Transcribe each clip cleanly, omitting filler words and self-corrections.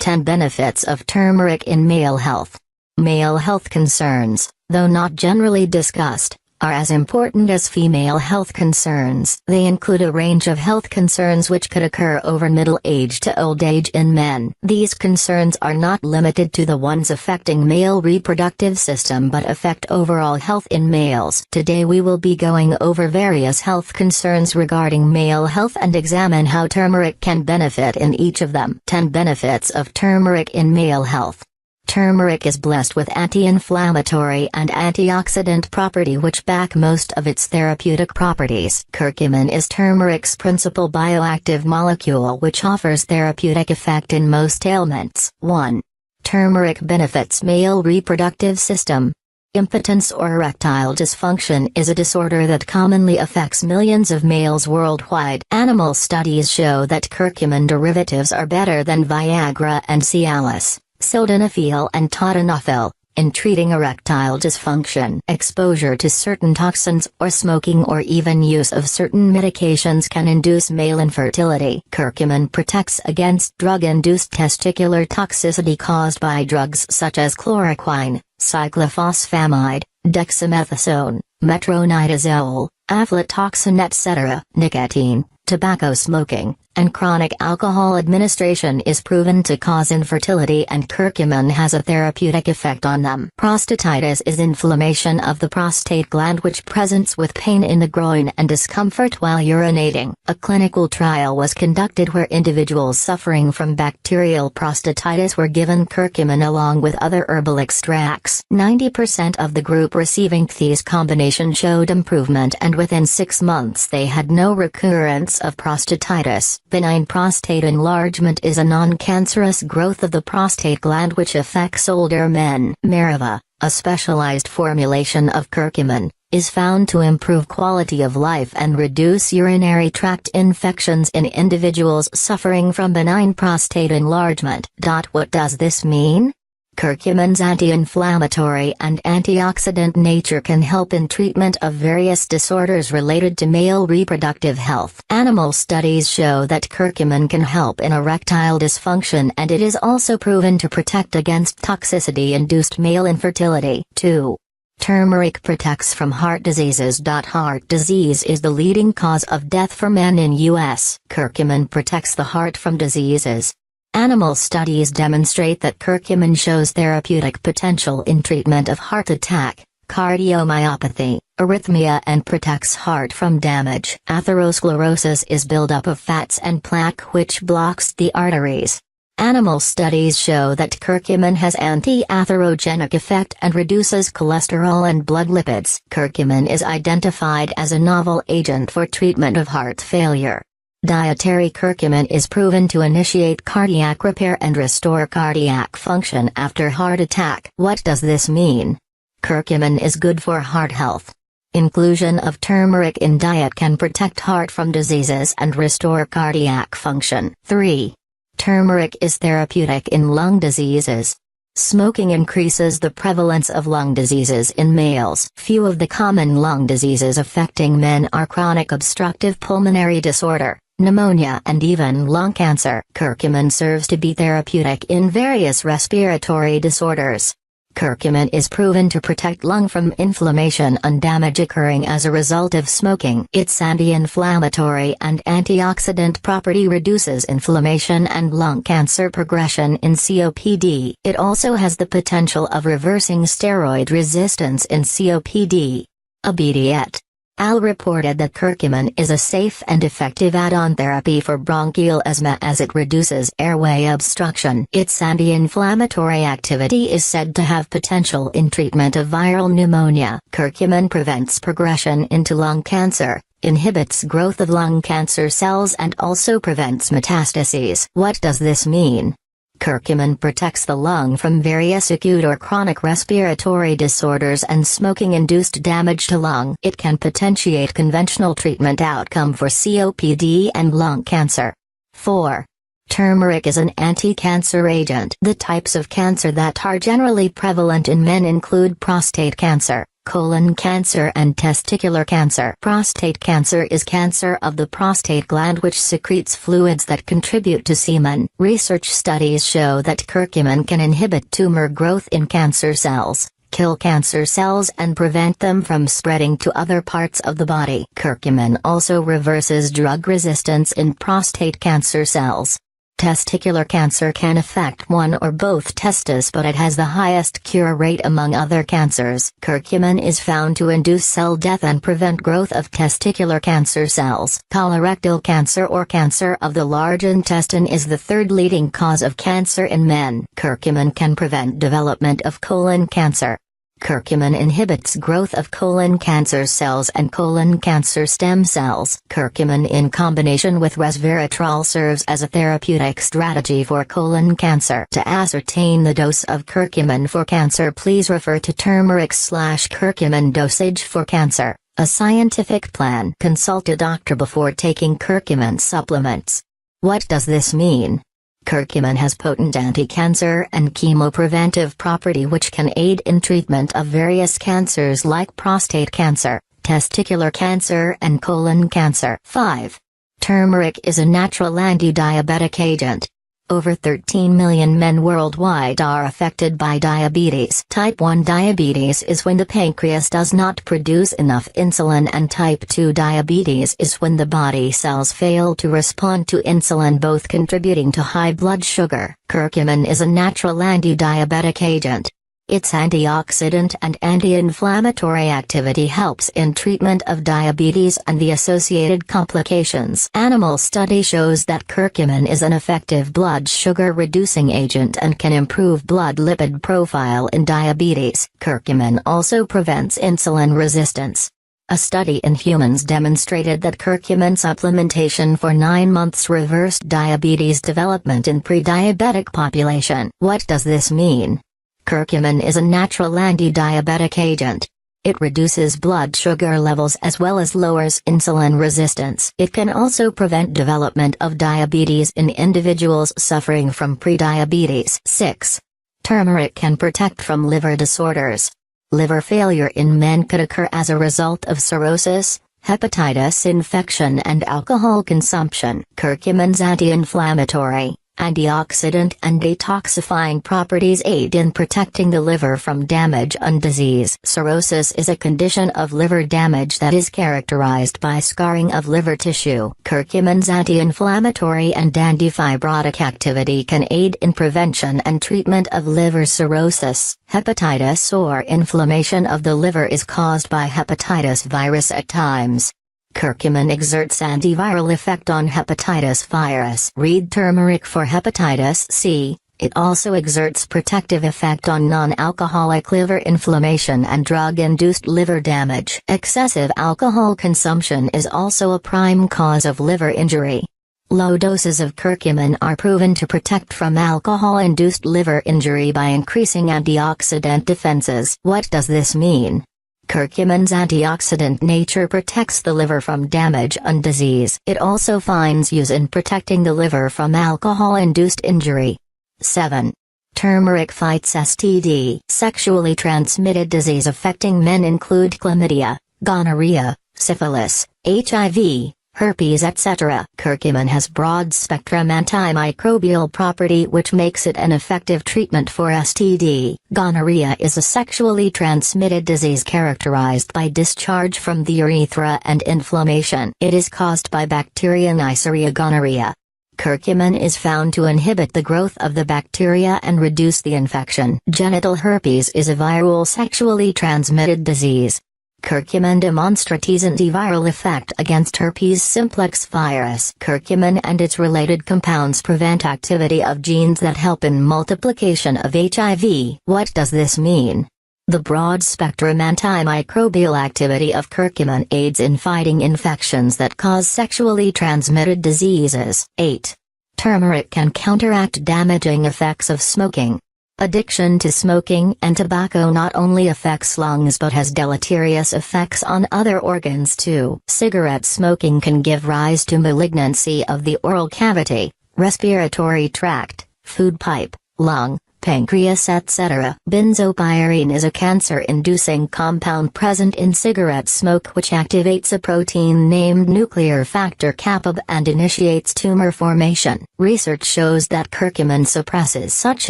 10 Benefits of Turmeric in Male Health. Male health concerns, though not generally discussed, are as important as female health concerns. They include a range of health concerns which could occur over middle age to old age in men. These concerns are not limited to the ones affecting male reproductive system but affect overall health in males. Today we will be going over various health concerns regarding male health and examine how turmeric can benefit in each of them. 10 Benefits of Turmeric in Male Health. Turmeric is blessed with anti-inflammatory and antioxidant property which back most of its therapeutic properties. Curcumin is turmeric's principal bioactive molecule which offers therapeutic effect in most ailments. 1. Turmeric benefits male reproductive system. Impotence or erectile dysfunction is a disorder that commonly affects millions of males worldwide. Animal studies show that curcumin derivatives are better than Viagra and Cialis, sildenafil and tadalafil, in treating erectile dysfunction. Exposure to certain toxins or smoking or even use of certain medications can induce male infertility. Curcumin protects against drug-induced testicular toxicity caused by drugs such as chloroquine, cyclophosphamide, dexamethasone, metronidazole, aflatoxin etc. Nicotine, tobacco smoking, and chronic alcohol administration is proven to cause infertility, and curcumin has a therapeutic effect on them. Prostatitis is inflammation of the prostate gland which presents with pain in the groin and discomfort while urinating. A clinical trial was conducted where individuals suffering from bacterial prostatitis were given curcumin along with other herbal extracts. 90% of the group receiving these combination showed improvement, and within 6 months they had no recurrence of prostatitis. Benign prostate enlargement is a non-cancerous growth of the prostate gland which affects older men. Meriva, a specialized formulation of curcumin, is found to improve quality of life and reduce urinary tract infections in individuals suffering from benign prostate enlargement. What does this mean? Curcumin's anti-inflammatory and antioxidant nature can help in treatment of various disorders related to male reproductive health. Animal studies show that curcumin can help in erectile dysfunction, and it is also proven to protect against toxicity-induced male infertility. 2. Turmeric protects from heart diseases. Heart disease is the leading cause of death for men in U.S. Curcumin protects the heart from diseases. Animal studies demonstrate that curcumin shows therapeutic potential in treatment of heart attack, cardiomyopathy, arrhythmia, and protects heart from damage. Atherosclerosis is buildup of fats and plaque which blocks the arteries. Animal studies show that curcumin has anti-atherogenic effect and reduces cholesterol and blood lipids. Curcumin is identified as a novel agent for treatment of heart failure. Dietary curcumin is proven to initiate cardiac repair and restore cardiac function after heart attack. What does this mean? Curcumin is good for heart health. Inclusion of turmeric in diet can protect heart from diseases and restore cardiac function. 3. Turmeric is therapeutic in lung diseases. Smoking increases the prevalence of lung diseases in males. Few of the common lung diseases affecting men are chronic obstructive pulmonary disorder, pneumonia, and even lung cancer. Curcumin serves to be therapeutic in various respiratory disorders. Curcumin is proven to protect lung from inflammation and damage occurring as a result of smoking. Its anti-inflammatory and antioxidant property reduces inflammation and lung cancer progression in COPD. It also has the potential of reversing steroid resistance in COPD. Abidi et al. Reported that curcumin is a safe and effective add-on therapy for bronchial asthma as it reduces airway obstruction. Its anti-inflammatory activity is said to have potential in treatment of viral pneumonia. Curcumin prevents progression into lung cancer, inhibits growth of lung cancer cells, and also prevents metastases. What does this mean? Curcumin protects the lung from various acute or chronic respiratory disorders and smoking-induced damage to lung. It can potentiate conventional treatment outcome for COPD and lung cancer. 4. Turmeric is an anti-cancer agent. The types of cancer that are generally prevalent in men include prostate cancer, colon cancer and testicular cancer. Prostate cancer is cancer of the prostate gland which secretes fluids that contribute to semen. Research studies show that curcumin can inhibit tumor growth in cancer cells, kill cancer cells and prevent them from spreading to other parts of the body. Curcumin also reverses drug resistance in prostate cancer cells. Testicular cancer can affect one or both testes, but it has the highest cure rate among other cancers. Curcumin is found to induce cell death and prevent growth of testicular cancer cells. Colorectal cancer or cancer of the large intestine is the third leading cause of cancer in men. Curcumin can prevent development of colon cancer. Curcumin inhibits growth of colon cancer cells and colon cancer stem cells. Curcumin in combination with resveratrol serves as a therapeutic strategy for colon cancer. To ascertain the dose of curcumin for cancer, please refer to turmeric/curcumin dosage for cancer, a scientific plan. Consult a doctor before taking curcumin supplements. What does this mean? Curcumin has potent anti-cancer and chemopreventive property which can aid in treatment of various cancers like prostate cancer, testicular cancer and colon cancer. 5. Turmeric is a natural anti-diabetic agent. Over 13 million men worldwide are affected by diabetes. Type 1 diabetes is when the pancreas does not produce enough insulin, and type 2 diabetes is when the body cells fail to respond to insulin, both contributing to high blood sugar. Curcumin is a natural anti-diabetic agent. Its antioxidant and anti-inflammatory activity helps in treatment of diabetes and the associated complications. Animal study shows that curcumin is an effective blood sugar reducing agent and can improve blood lipid profile in diabetes. Curcumin also prevents insulin resistance. A study in humans demonstrated that curcumin supplementation for 9 months reversed diabetes development in pre-diabetic population. What does this mean? Curcumin is a natural anti-diabetic agent. It reduces blood sugar levels as well as lowers insulin resistance. It can also prevent development of diabetes in individuals suffering from prediabetes. 6. Turmeric can protect from liver disorders. Liver failure in men could occur as a result of cirrhosis, hepatitis infection and alcohol consumption. Curcumin's anti-inflammatory, antioxidant and detoxifying properties aid in protecting the liver from damage and disease. Cirrhosis is a condition of liver damage that is characterized by scarring of liver tissue. Curcumin's anti-inflammatory and antifibrotic activity can aid in prevention and treatment of liver cirrhosis. Hepatitis or inflammation of the liver is caused by hepatitis virus at times. Curcumin exerts antiviral effect on hepatitis virus. Read turmeric for hepatitis C. It also exerts protective effect on non-alcoholic liver inflammation and drug-induced liver damage. Excessive alcohol consumption is also a prime cause of liver injury. Low doses of curcumin are proven to protect from alcohol-induced liver injury by increasing antioxidant defenses. What does this mean? Curcumin's antioxidant nature protects the liver from damage and disease. It also finds use in protecting the liver from alcohol-induced injury. 7. Turmeric fights STD. Sexually transmitted disease affecting men include chlamydia, gonorrhea, syphilis, HIV, herpes etc. Curcumin has broad-spectrum antimicrobial property which makes it an effective treatment for STD. Gonorrhea is a sexually transmitted disease characterized by discharge from the urethra and inflammation. It is caused by bacteria Neisseria gonorrhea. Curcumin is found to inhibit the growth of the bacteria and reduce the infection. Genital herpes is a viral sexually transmitted disease. Curcumin demonstrates antiviral effect against herpes simplex virus. Curcumin and its related compounds prevent activity of genes that help in multiplication of HIV. What does this mean? The broad-spectrum antimicrobial activity of curcumin aids in fighting infections that cause sexually transmitted diseases. 8. Turmeric can counteract damaging effects of smoking. Addiction to smoking and tobacco not only affects lungs but has deleterious effects on other organs too. Cigarette smoking can give rise to malignancy of the oral cavity, respiratory tract, food pipe, lung, pancreas, etc. Benzopyrene is a cancer-inducing compound present in cigarette smoke which activates a protein named nuclear factor kappa and initiates tumor formation. Research shows that curcumin suppresses such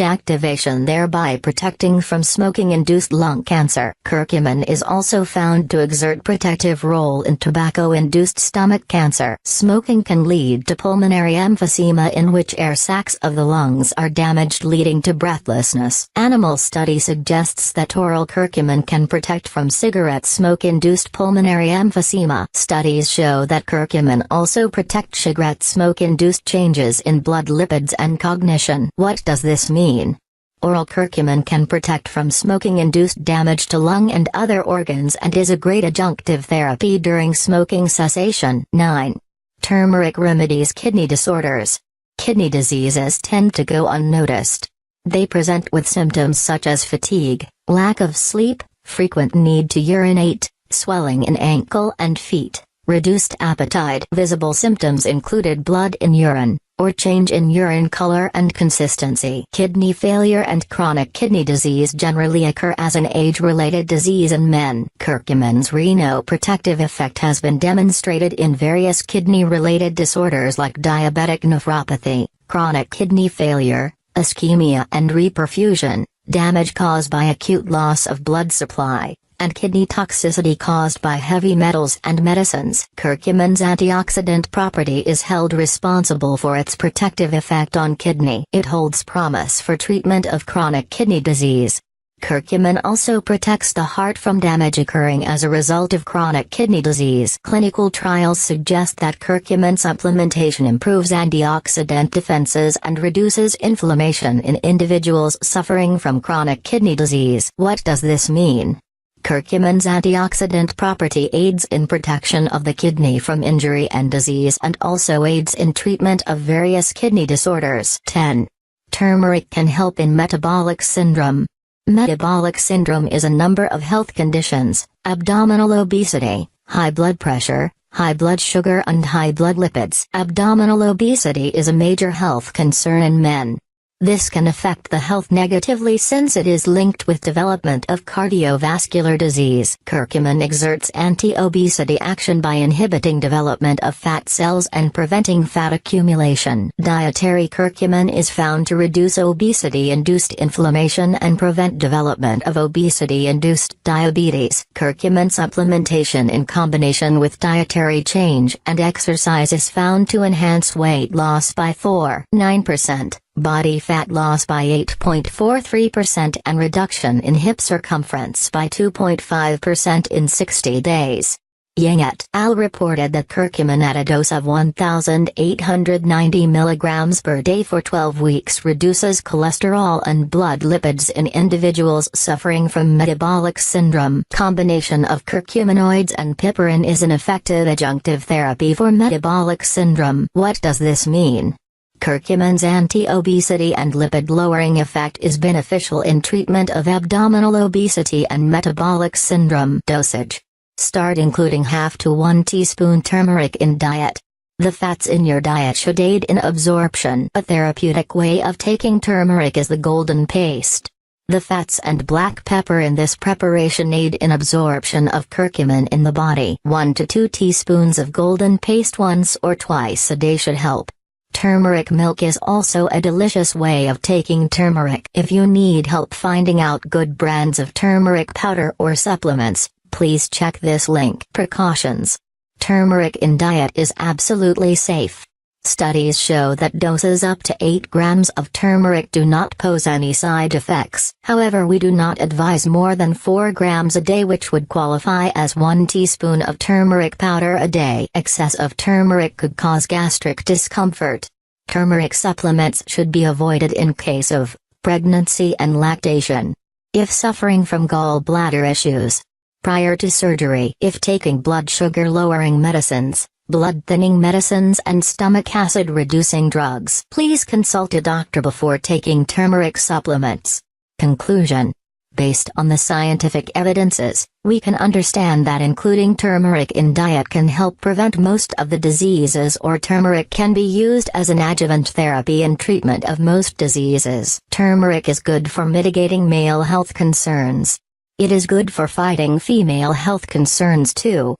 activation, thereby protecting from smoking-induced lung cancer. Curcumin is also found to exert protective role in tobacco-induced stomach cancer. Smoking can lead to pulmonary emphysema, in which air sacs of the lungs are damaged, leading to breathlessness. Animal study suggests that oral curcumin can protect from cigarette smoke-induced pulmonary emphysema. Studies show that curcumin also protects cigarette smoke-induced changes in blood lipids and cognition. What does this mean? Oral curcumin can protect from smoking-induced damage to lung and other organs and is a great adjunctive therapy during smoking cessation. 9. Turmeric remedies kidney disorders. Kidney diseases tend to go unnoticed. They present with symptoms such as fatigue, lack of sleep, frequent need to urinate, swelling in ankle and feet, reduced appetite. Visible symptoms included blood in urine, or change in urine color and consistency. Kidney failure and chronic kidney disease generally occur as an age-related disease in men. Curcumin's renoprotective effect has been demonstrated in various kidney-related disorders like diabetic nephropathy, chronic kidney failure, ischemia and reperfusion, damage caused by acute loss of blood supply, and kidney toxicity caused by heavy metals and medicines. Curcumin's antioxidant property is held responsible for its protective effect on kidney. It holds promise for treatment of chronic kidney disease. Curcumin also protects the heart from damage occurring as a result of chronic kidney disease. Clinical trials suggest that curcumin supplementation improves antioxidant defenses and reduces inflammation in individuals suffering from chronic kidney disease. What does this mean? Curcumin's antioxidant property aids in protection of the kidney from injury and disease and also aids in treatment of various kidney disorders. 10. Turmeric can help in metabolic syndrome. Metabolic syndrome is a number of health conditions: abdominal obesity, high blood pressure, high blood sugar and high blood lipids. Abdominal obesity is a major health concern in men. This can affect the health negatively since it is linked with development of cardiovascular disease. Curcumin exerts anti-obesity action by inhibiting development of fat cells and preventing fat accumulation. Dietary curcumin is found to reduce obesity-induced inflammation and prevent development of obesity-induced diabetes. Curcumin supplementation in combination with dietary change and exercise is found to enhance weight loss by 4.9%. Body fat loss by 8.43% and reduction in hip circumference by 2.5% in 60 days. Yang et al. Reported that curcumin at a dose of 1,890 mg per day for 12 weeks reduces cholesterol and blood lipids in individuals suffering from metabolic syndrome. Combination of curcuminoids and piperine is an effective adjunctive therapy for metabolic syndrome. What does this mean? Curcumin's anti-obesity and lipid-lowering effect is beneficial in treatment of abdominal obesity and metabolic syndrome. Dosage: start including half to 1 teaspoon turmeric in diet. The fats in your diet should aid in absorption. A therapeutic way of taking turmeric is the golden paste. The fats and black pepper in this preparation aid in absorption of curcumin in the body. 1 to 2 teaspoons of golden paste once or twice a day should help. Turmeric milk is also a delicious way of taking turmeric. If you need help finding out good brands of turmeric powder or supplements, please check this link. Precautions: turmeric in diet is absolutely safe. Studies show that doses up to 8 grams of turmeric do not pose any side effects. However, we do not advise more than 4 grams a day, which would qualify as 1 teaspoon of turmeric powder a day. Excess of turmeric could cause gastric discomfort. Turmeric supplements should be avoided in case of pregnancy and lactation. If suffering from gallbladder issues. Prior to surgery. If taking blood sugar lowering medicines, blood thinning medicines and stomach acid reducing drugs. Please consult a doctor before taking turmeric supplements. Conclusion: Based on the scientific evidences, we can understand that including turmeric in diet can help prevent most of the diseases, or turmeric can be used as an adjuvant therapy in treatment of most diseases. Turmeric is good for mitigating male health concerns. It is good for fighting female health concerns too.